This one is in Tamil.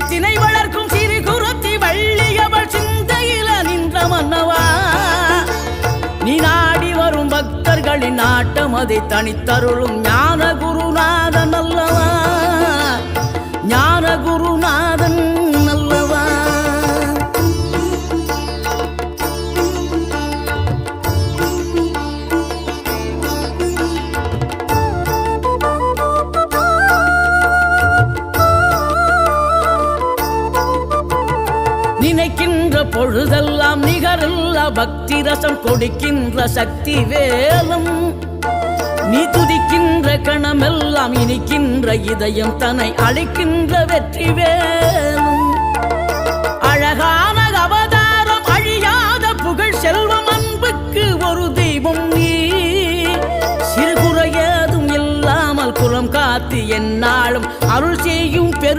தினை வளர்க்கும் சிறு குருத்தி வள்ளியவள் சிந்தையில நின்ற மன்னவா நீ நாடி வரும் பக்தர்களின் நாட்டம் அதை தனித்தருளும் ஞான குருநாதன் அல்லவா ஞான குருநாதன் அல்லவா நினைக்கின்ற பொழுதெல்லாம் நிகரில்ல பக்தி ரசம் கொடுக்கின்ற சக்தி வேலும் நீ துதிக்கின்ற கணமெல்லாம் இனிக்கின்ற இதயம் தன்னை அழைக்கின்ற வெற்றி வேலும் அழகான அவதாரம் அழியாத புகழ் செல்வம் அன்புக்கு ஒரு தெய்வம் நீ சிறுகுறையதும் இல்லாமல் குலம் காத்து எந்நாளும் அருள் செய்யும் பெரு